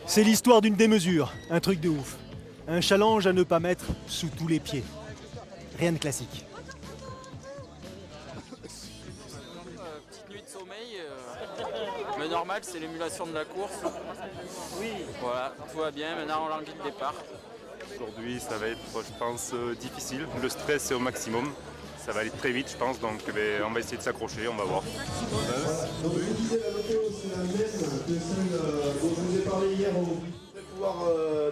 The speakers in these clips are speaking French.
C'est l'histoire d'une démesure, un truc de ouf. Un challenge à ne pas mettre sous tous les pieds. Rien de classique. Petite nuit de sommeil, mais normal, c'est l'émulation de la course. Oui. Voilà, tout va bien, maintenant on languit le départ. Aujourd'hui, ça va être, je pense, difficile. Le stress est au maximum. Ça va aller très vite, je pense, donc on va essayer de s'accrocher, on va voir. Donc, vous disiez la météo, c'est la même que celle dont je vous ai parlé hier. Vous allez pouvoir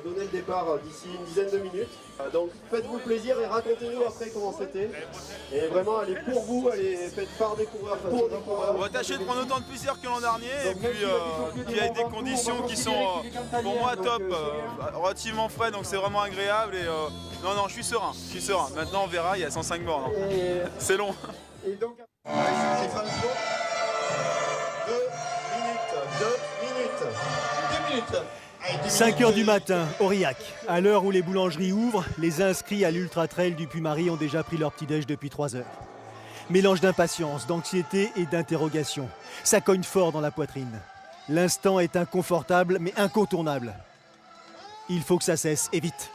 donner le départ d'ici une dizaine de minutes. Donc, faites-vous plaisir et racontez-nous après comment c'était. Et vraiment, allez pour vous, allez faites part des coureurs. Pour des coureurs. On va tâcher de prendre autant de plaisir que l'an dernier et puis avec des conditions qui sont pour moi top, relativement frais, donc c'est vraiment agréable et non, je suis serein, Maintenant on verra, il y a 105 bornes. C'est long. Et donc, les femmes 2 minutes. 5 h du matin, Aurillac. À l'heure où les boulangeries ouvrent, les inscrits à l'Ultra Trail du Puy-Marie ont déjà pris leur petit-déj depuis 3 heures. Mélange d'impatience, d'anxiété et d'interrogation. Ça cogne fort dans la poitrine. L'instant est inconfortable mais incontournable. Il faut que ça cesse et vite.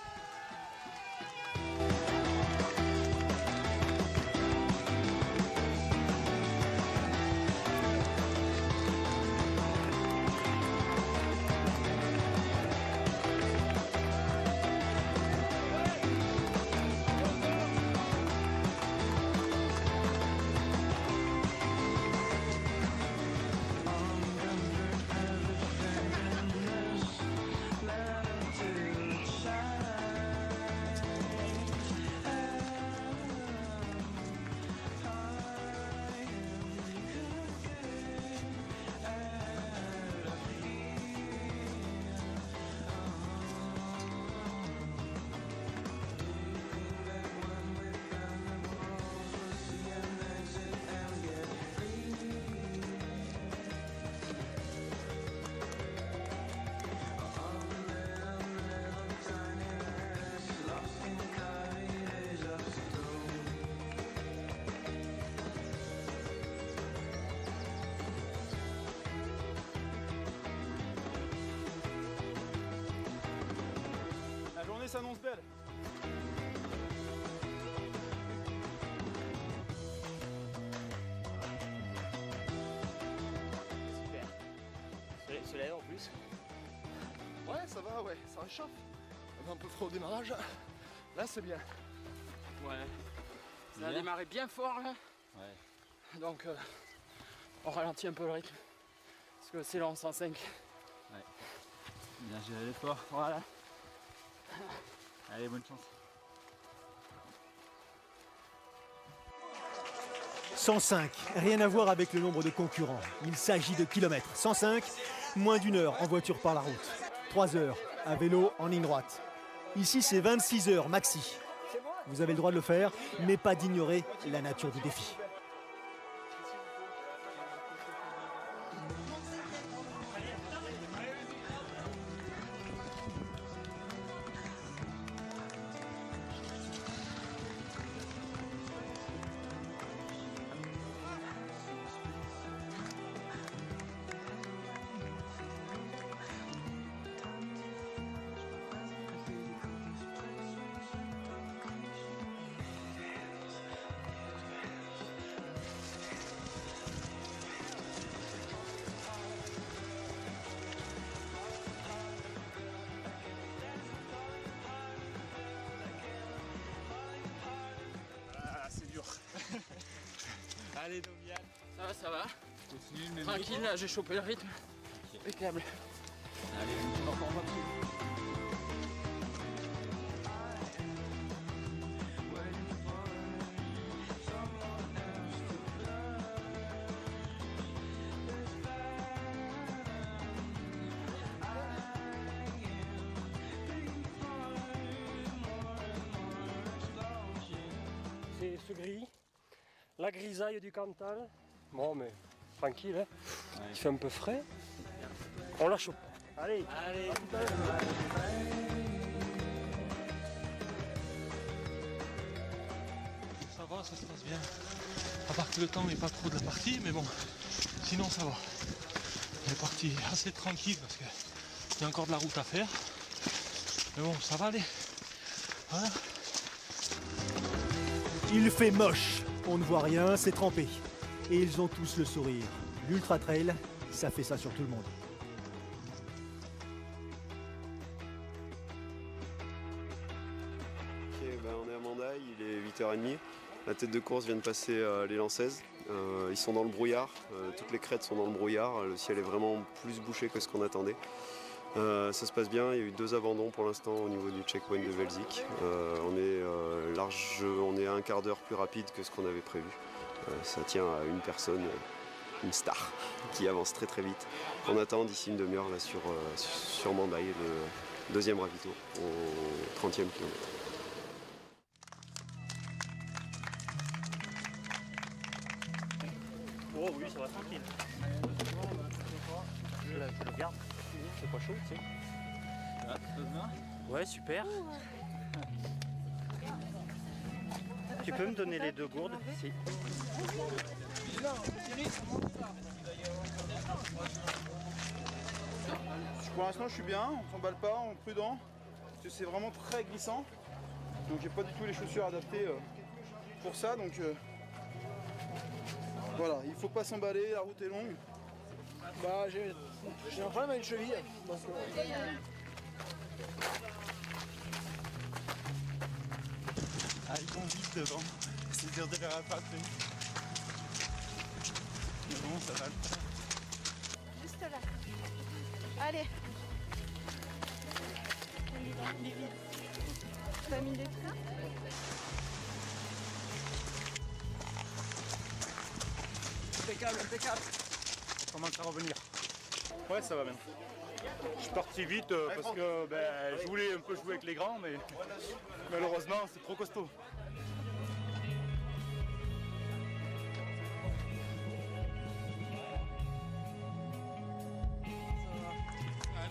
La journée s'annonce belle. Super. Soleil en plus. Ouais, ça va, ouais, ça réchauffe. On est un peu froid au démarrage. Là, c'est bien. Ouais. Ça a démarré bien fort là. Ouais. Donc on ralentit un peu le rythme. Parce que c'est long 105. Ouais. Bien géré l'effort. Voilà. Allez, bonne chance. 105, rien à voir avec le nombre de concurrents. Il s'agit de kilomètres. 105, moins d'1 heure en voiture par la route. 3 heures à vélo en ligne droite. Ici, c'est 26 heures maxi. Vous avez le droit de le faire, mais pas d'ignorer la nature du défi. Allez, Domian. Ça va. Continue le même Tranquille, là, j'ai chopé le rythme. Impeccable. Allez, encore un peu. C'est ce gris, la grisaille du Cantal. Bon, mais tranquille, hein. Ouais. Il fait un peu frais. On la chope. Allez, Allez. Ça va, ça se passe bien. À part que le temps n'est pas trop de la partie, mais bon, sinon ça va. On est parti assez tranquille parce qu'il y a encore de la route à faire. Mais bon, ça va aller. Voilà. Il fait moche, on ne voit rien, c'est trempé. Et ils ont tous le sourire. L'Ultra Trail, ça fait ça sur tout le monde. Ok, on est à Mandaille, il est 8h30. La tête de course vient de passer les Lancaises. Ils sont dans le brouillard, toutes les crêtes sont dans le brouillard. Le ciel est vraiment plus bouché que ce qu'on attendait. Ça se passe bien, il y a eu 2 abandons pour l'instant au niveau du checkpoint de Velzik. On est à un quart d'heure plus rapide que ce qu'on avait prévu. Ça tient à une personne, une star, qui avance très très vite. On attend d'ici une demi-heure là sur Mandaille, le 2e ravito, au 30e kilomètre. Oh oui, ça va tranquille. Je le garde. C'est pas chaud, tu sais. Ouais, super. Tu peux me donner les 2 gourdes? Si. Pour l'instant, je suis bien, on s'emballe pas, on est prudent. Parce que c'est vraiment très glissant. Donc j'ai pas du tout les chaussures adaptées pour ça. Donc voilà, il faut pas s'emballer, la route est longue. Bah j'ai un problème avec une cheville. Donc, Ah, ils vont vite devant. C'est dur de les rattraper. Mais bon, ça va le faire. Juste là. Allez. T'as mis des trains? impeccable, impeccable. On commence à revenir. Ouais, ça va bien. Je suis parti vite parce que je voulais un peu jouer avec les grands, mais malheureusement, c'est trop costaud.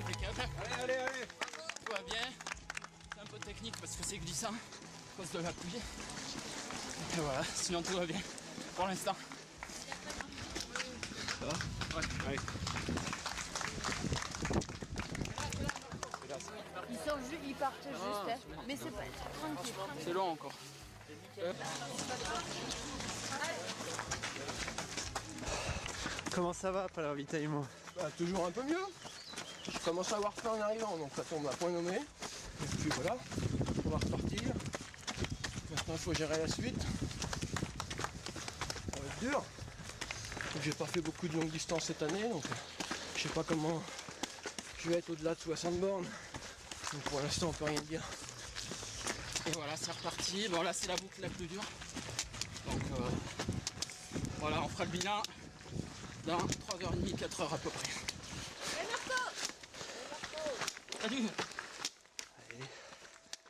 Impeccable. Allez. Tout va bien. C'est un peu technique parce que c'est glissant à cause de la pluie. Et voilà, sinon tout va bien pour l'instant. Ça va? Ouais. Ils partent juste, hein. Mais c'est pas tranquille. C'est long encore. Comment ça va après le ravitaillement? Toujours un peu mieux. Je commence à avoir faim en arrivant, donc ça tombe à point nommé. Et puis voilà, on va repartir. Maintenant il faut gérer la suite. Ça va être dur. J'ai pas fait beaucoup de longues distances cette année, donc je sais pas comment je vais être au-delà de 60 bornes. Donc pour l'instant on peut rien dire. Et voilà, c'est reparti. Bon là c'est la boucle la plus dure. Donc voilà, on fera le bilan dans 3h30, 4h à peu près. Salut.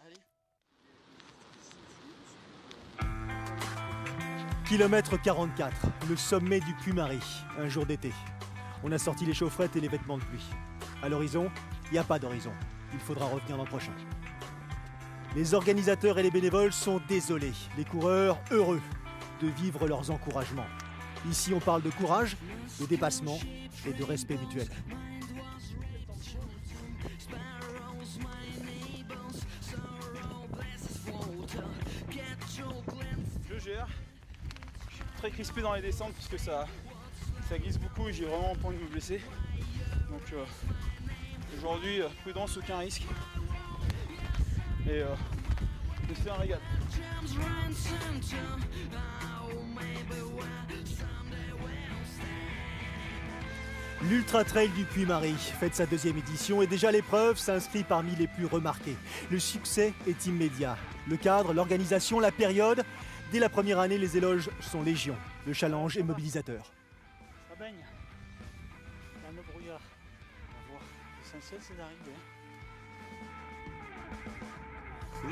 Allez. Kilomètre 44, le sommet du Puy-Marie, un jour d'été. On a sorti les chaufferettes et les vêtements de pluie. À l'horizon, il n'y a pas d'horizon. Il faudra revenir l'an prochain. Les organisateurs et les bénévoles sont désolés. Les coureurs, heureux de vivre leurs encouragements. Ici, on parle de courage, de dépassement et de respect mutuel. Je gère. Je suis très crispé dans les descentes parce que ça glisse beaucoup et j'ai vraiment pas envie de me blesser. Donc aujourd'hui, prudence, aucun risque. Et je fais un régal. L'Ultra Trail du Puy-Marie fête sa 2e édition et déjà l'épreuve s'inscrit parmi les plus remarquées. Le succès est immédiat. Le cadre, l'organisation, la période. Dès la première année, les éloges sont légion. Le challenge est mobilisateur. Ça baigne. Dans le brouillard. On va voir. L'essentiel c'est d'arriver. Il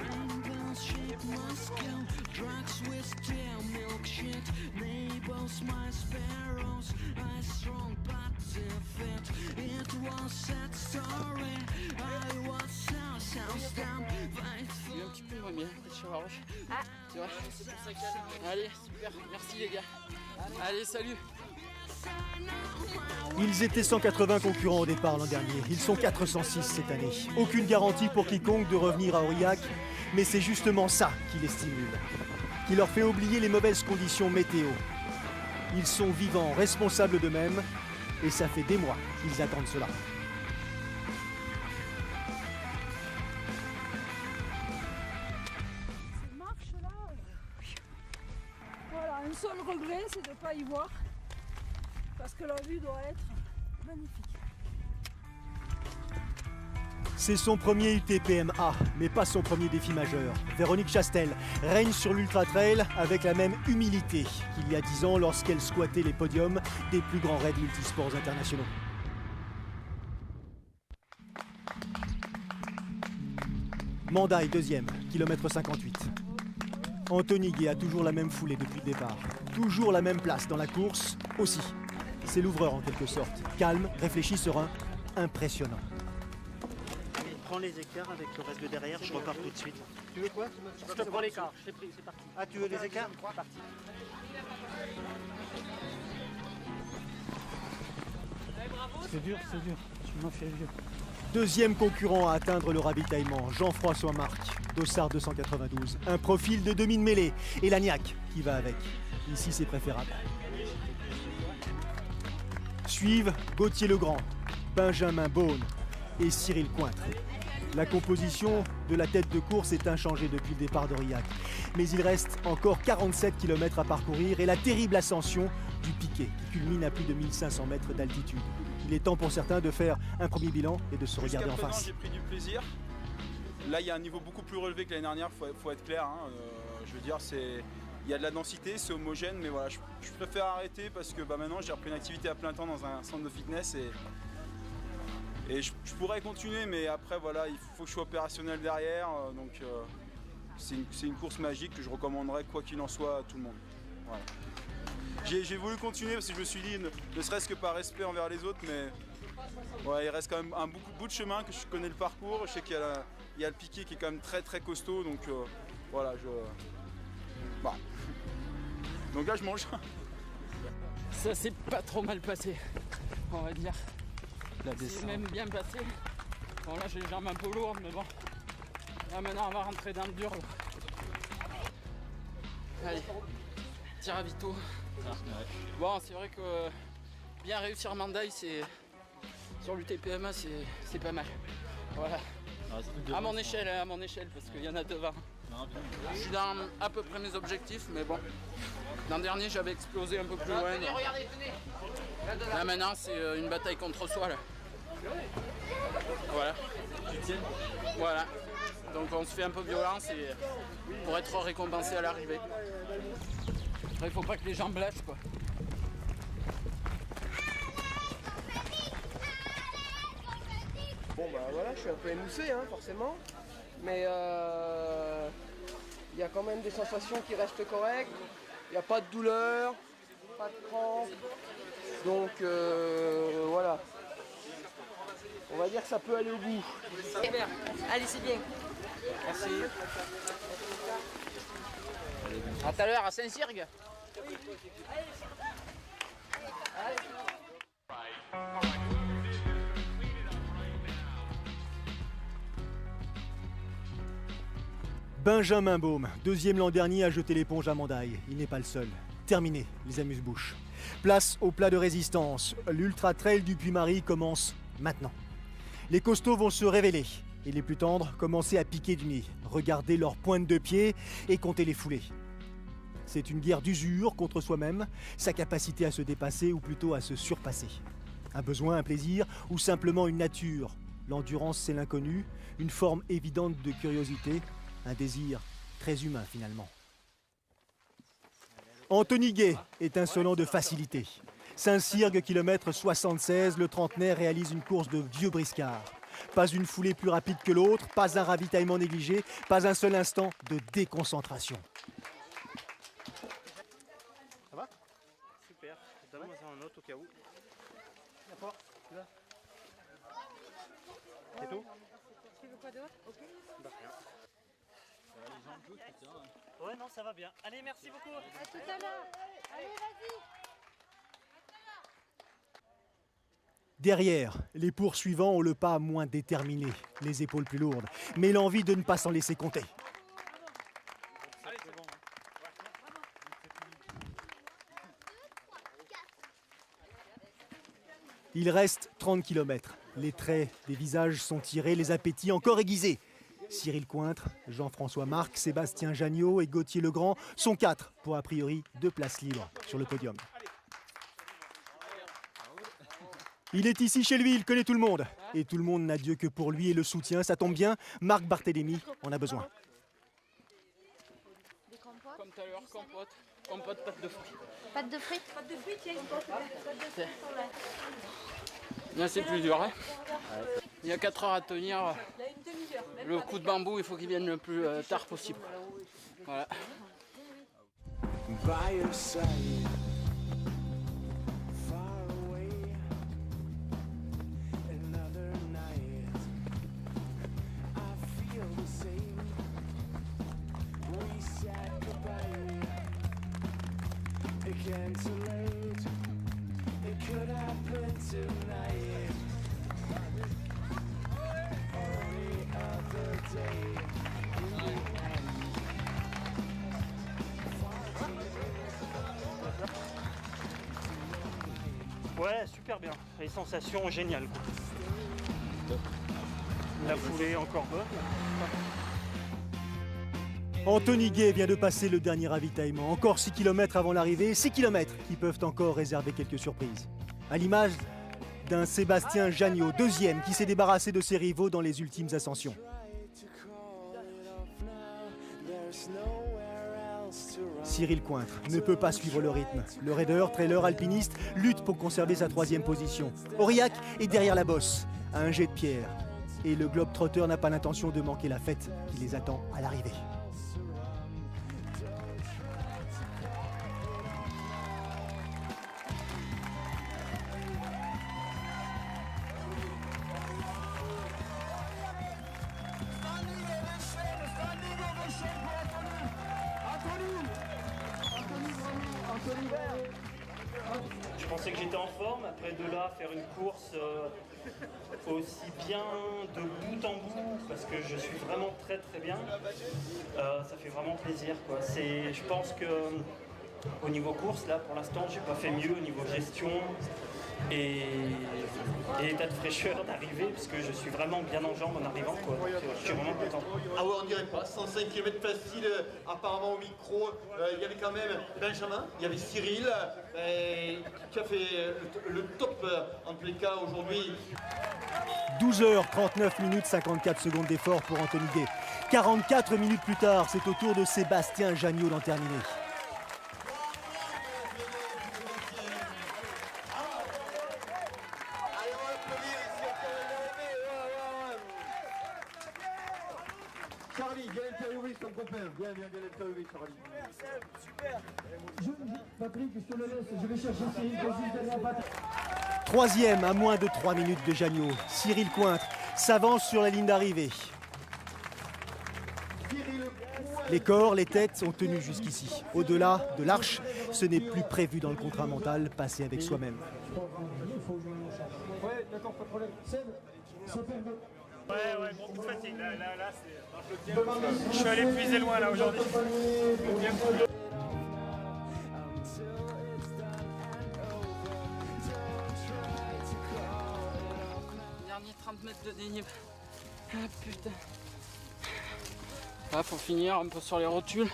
est un petit peu moins bien, le cheval rouge. Ah. C'est vrai. Allez, super, merci les gars. Allez, salut. Ils étaient 180 concurrents au départ l'an dernier. Ils sont 406 cette année. Aucune garantie pour quiconque de revenir à Aurillac, mais c'est justement ça qui les stimule, qui leur fait oublier les mauvaises conditions météo. Ils sont vivants, responsables d'eux-mêmes, et ça fait des mois qu'ils attendent cela. Cette marche-là, voilà, un seul regret, c'est de ne pas y voir, parce que la vue doit être magnifique. C'est son premier UTPMA, mais pas son premier défi majeur. Véronique Chastel règne sur l'Ultra Trail avec la même humilité qu'il y a 10 ans lorsqu'elle squattait les podiums des plus grands raids multisports internationaux. Mandaille, deuxième, kilomètre 58. Anthony Gué a toujours la même foulée depuis le départ. Toujours la même place dans la course aussi. C'est l'ouvreur en quelque sorte. Calme, réfléchi, serein, impressionnant. Prends les écarts avec le reste de derrière, je repars tout de suite. Tu veux quoi? Je te prends l'écart, je t'ai pris, c'est parti. Ah, tu veux les écarts? C'est parti. C'est dur, tu m'as fait vieux. Deuxième concurrent à atteindre le ravitaillement, Jean-François Marc, Dossard 292. Un profil de demi-mêlée et l'agnac qui va avec. Ici, c'est préférable. Suivent Gauthier Legrand, Benjamin Beaune et Cyril Cointre. La composition de la tête de course est inchangée depuis le départ d'Aurillac. Mais il reste encore 47 km à parcourir et la terrible ascension du piquet qui culmine à plus de 1500 mètres d'altitude. Il est temps pour certains de faire un premier bilan et de se regarder en face. J'ai pris du plaisir. Là, il y a un niveau beaucoup plus relevé que l'année dernière, faut être clair. Hein. Je veux dire, il y a de la densité, c'est homogène, mais voilà, je préfère arrêter parce que maintenant j'ai repris une activité à plein temps dans un centre de fitness et je pourrais continuer, mais après voilà, il faut que je sois opérationnel derrière, donc c'est une course magique que je recommanderais quoi qu'il en soit à tout le monde. Voilà. J'ai voulu continuer parce que je me suis dit, ne serait-ce que par respect envers les autres, mais ouais, il reste quand même un bout de chemin, que je connais le parcours, je sais qu'il y a le piquet qui est quand même très très costaud, donc voilà, bah. Donc là je mange. Ça s'est pas trop mal passé, on va dire. C'est même bien passé. Bon là j'ai les jambes un peu lourdes, mais bon. Là maintenant on va rentrer dans le dur. Là. Allez, petit ravito. Bon, c'est vrai que bien réussir Mandaille, sur l'UTPMA, c'est pas mal. Voilà. À mon échelle, parce qu'il y en a devant. Je suis dans à peu près mes objectifs, mais bon. L'an dernier, j'avais explosé un peu plus loin. Là maintenant, c'est une bataille contre soi. Là. Voilà. Voilà. Donc on se fait un peu violence pour être récompensé à l'arrivée. Il faut pas que les jambes lâchent quoi. Bon bah voilà, je suis un peu émoussé hein, forcément, mais il y a quand même des sensations qui restent correctes, il n'y a pas de douleur, pas de crampes, donc voilà. On va dire que ça peut aller au bout. Allez, c'est bien. Merci. À tout à l'heure à Saint-Cyrgue. Benjamin Beaune, deuxième l'an dernier, a jeté l'éponge à Mandaille. Il n'est pas le seul. Terminé, les amuse-bouches. Place au plat de résistance. L'Ultra Trail du Puy-Marie commence maintenant. Les costauds vont se révéler et les plus tendres commencer à piquer du nez, regarder leurs pointes de pied et compter les foulées. C'est une guerre d'usure contre soi-même, sa capacité à se dépasser ou plutôt à se surpasser. Un besoin, un plaisir ou simplement une nature. L'endurance, c'est l'inconnu, une forme évidente de curiosité, un désir très humain finalement. Anthony Gué est insolent de facilité. Saint-Cyrgue, kilomètre 76, le trentenaire réalise une course de vieux briscard. Pas une foulée plus rapide que l'autre, pas un ravitaillement négligé, pas un seul instant de déconcentration. Ça va? Super. Donne-moi ça en autre au cas où. D'accord, tu l'as? C'est tout? Tu veux quoi d'autre? Ok. Bah rien. Ouais, non, ça va bien. Allez, merci beaucoup. À tout à l'heure. Allez, vas-y. Derrière, les poursuivants ont le pas moins déterminé, les épaules plus lourdes, mais l'envie de ne pas s'en laisser compter. Il reste 30 km. Les traits des visages sont tirés, les appétits encore aiguisés. Cyril Cointre, Jean-François Marc, Sébastien Janiot et Gauthier Legrand sont 4 pour a priori 2 places libres sur le podium. Il est ici chez lui, il connaît tout le monde. Et tout le monde n'a Dieu que pour lui et le soutien. Ça tombe bien, Marc Barthélémy en a besoin. Des compotes. Comme tout à l'heure, compote, pâte de fruits. Pâte de fruits. Pâte de fruits, tiens. Pâte de fruits pour là. Là, c'est plus dur. Hein. Il y a 4 heures à tenir. Le coup de bambou, il faut qu'il vienne le plus tard possible. Voilà. Ouais, super bien. Les sensations géniales. La foulée encore bonne. Anthony Gay vient de passer le dernier ravitaillement. Encore 6 km avant l'arrivée, 6 km qui peuvent encore réserver quelques surprises. À l'image d'un Sébastien Janiot, deuxième, qui s'est débarrassé de ses rivaux dans les ultimes ascensions. Cyril Cointre ne peut pas suivre le rythme. Le raider, trailer, alpiniste lutte pour conserver sa 3e position. Aurillac est derrière la bosse, à un jet de pierre. Et le globe-trotteur n'a pas l'intention de manquer la fête qui les attend à l'arrivée. Je pensais que j'étais en forme, après de là faire une course aussi bien de bout en bout, parce que je suis vraiment très bien, ça fait vraiment plaisir, quoi. Je pense que au niveau course, là pour l'instant j'ai pas fait mieux au niveau gestion et état de fraîcheur d'arrivée, parce que je suis vraiment bien en jambes en arrivant, quoi. Je suis vraiment content. Ah ouais, on dirait pas, 105 km facile, apparemment au micro, il y avait quand même Benjamin, il y avait Cyril, qui a fait le top en tous les cas aujourd'hui. 12h39 minutes 54 secondes d'effort pour Anthony Gay. 44 minutes plus tard, c'est au tour de Sébastien Janiot d'en terminer. Charlie, viens interviewer ton copain. Viens interviewer Charlie. Super. Patrick, je te le laisse. Je vais chercher Cyril. Troisième à moins de 3 minutes de Janiot. Cyril Cointre s'avance sur la ligne d'arrivée. Les corps, les têtes sont tenus jusqu'ici. Au-delà de l'arche, ce n'est plus prévu dans le contrat mental passé avec soi-même. Ouais, d'accord, pas de problème. Seb, ça permet. Ouais, beaucoup de fatigue. Là, c'est... Je suis allé puiser loin, là, aujourd'hui. Dernier 30 mètres de dénivelé. Ah putain. Là, faut finir un peu sur les rotules.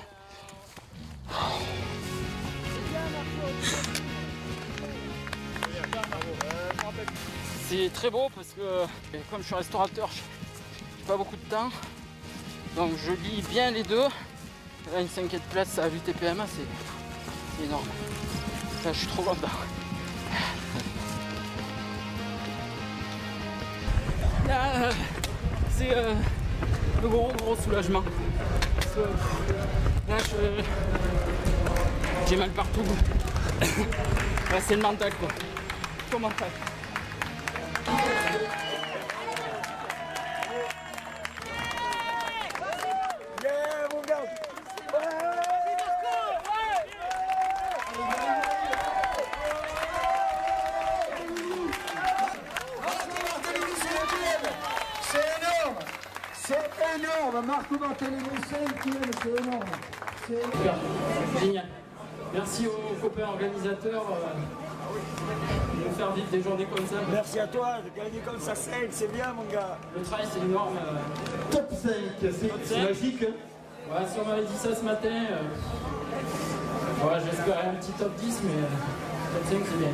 C'est très beau parce que comme je suis restaurateur, j'ai pas beaucoup de temps. Donc je lis bien les deux. Là, une 5e place à l'UTPMA, c'est énorme. Là, je suis trop content. Là, c'est le gros soulagement. Là, j'ai mal partout. Là, c'est le mental, quoi. Tout mental. Yeah, énorme, Marco Barthélémy, 5e, c'est énorme. Super, génial. Merci aux copains organisateurs de nous faire vivre des journées comme ça. Merci à toi, de gagner comme ça 5, c'est bien mon gars. Le trail c'est énorme. Top 5, c'est magique. Ouais, si on m'avait dit ça ce matin, ouais, j'espérais un petit top 10, mais top 5 c'est bien.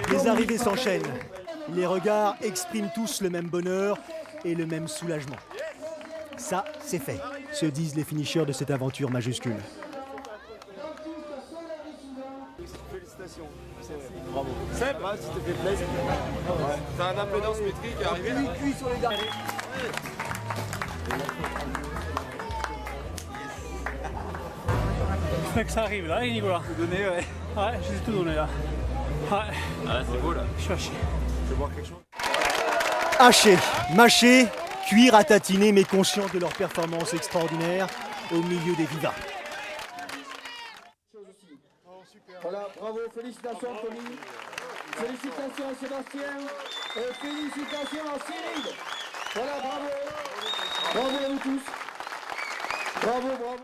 Les arrivées s'enchaînent. Les regards expriment tous le même bonheur et le même soulagement. Ça, c'est fait, se disent les finishers de cette aventure majuscule. Félicitations. Bravo. C'est vrai, si te fait plaisir. Ouais. T'as un impédance métrique qui est arrivé. Cuit sur les derniers. Je que ça arrive là, hein, Nicolas. Tout donné, ouais. Ouais, j'ai tout donné là. Ouais. Ah, c'est beau là. Je suis haché. Je vais boire quelque chose. Hachés, mâchés, cuire à tatiner, mais conscients de leur performance extraordinaire au milieu des vivants. Voilà, bravo, félicitations Anthony, félicitations à Sébastien, et félicitations à Cyril. Voilà, bravo, bravo à vous tous. Bravo, bravo.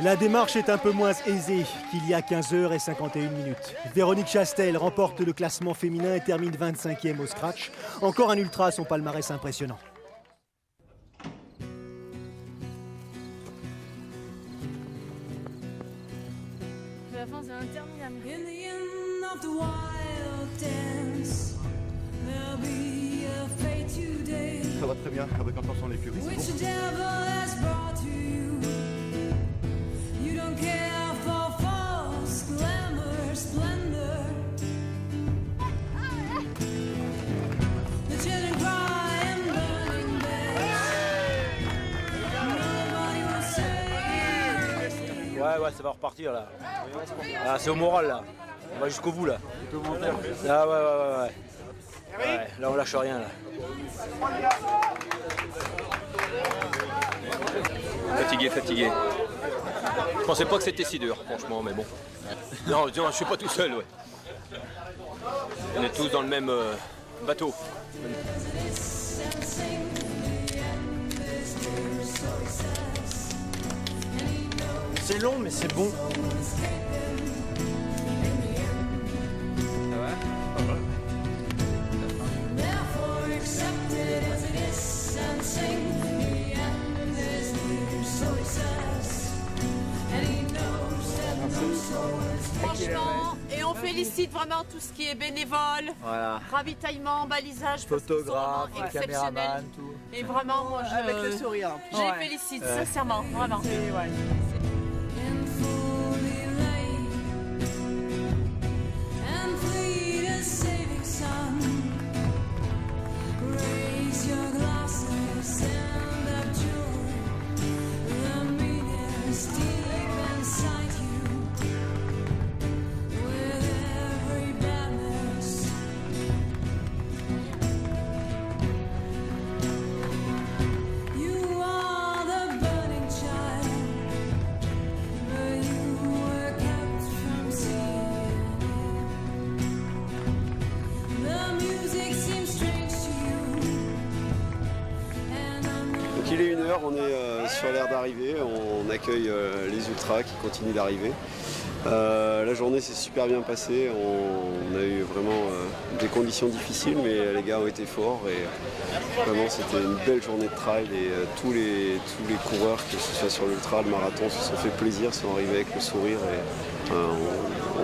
La démarche est un peu moins aisée qu'il y a 15h51. Véronique Chastel remporte le classement féminin et termine 25e au scratch. Encore un ultra à son palmarès impressionnant. La fin, c'est interminable. Ça va très bien, avec attention les curies, c'est bon. Ouais, ça va repartir là. Ah, c'est au moral là. On va jusqu'au bout là. Ah ouais. Là on lâche rien là. Fatigué. Je pensais pas que c'était si dur, franchement, mais bon. Non, je suis pas tout seul, ouais. On est tous dans le même bateau. C'est long, mais c'est bon. Franchement, et on félicite vraiment tout ce qui est bénévole, Voilà. ravitaillement, balisage, Photographe, exceptionnel. caméraman, tout. Et vraiment, moi, Avec le sourire. je les félicite sincèrement, vraiment. Il est 1h, on est sur l'aire d'arrivée, on accueille les ultras qui continuent d'arriver. La journée s'est super bien passée, on a eu vraiment des conditions difficiles, mais les gars ont été forts et vraiment c'était une belle journée de trail et tous les coureurs, que ce soit sur l'ultra, le marathon, se sont fait plaisir, sont arrivés avec le sourire et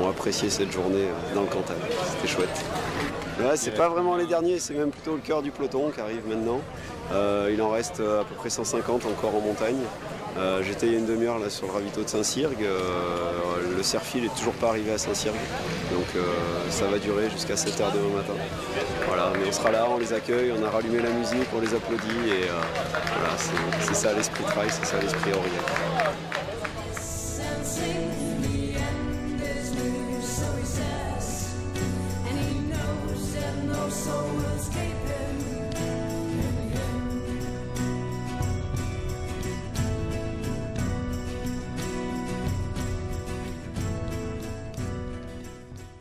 ont apprécié cette journée dans le Cantal. C'était chouette. Là, c'est pas vraiment les derniers, c'est même plutôt le cœur du peloton qui arrive maintenant. Il en reste à peu près 150 encore en montagne. J'étais il y a une demi-heure là sur le ravito de Saint-Cyrgue. Le Serfil n'est toujours pas arrivé à Saint-Cyrgue. Donc ça va durer jusqu'à 7h demain matin. Voilà, mais on sera là, on les accueille, on a rallumé la musique, on les applaudit et voilà, c'est ça l'esprit trail, c'est ça l'esprit Aurillac.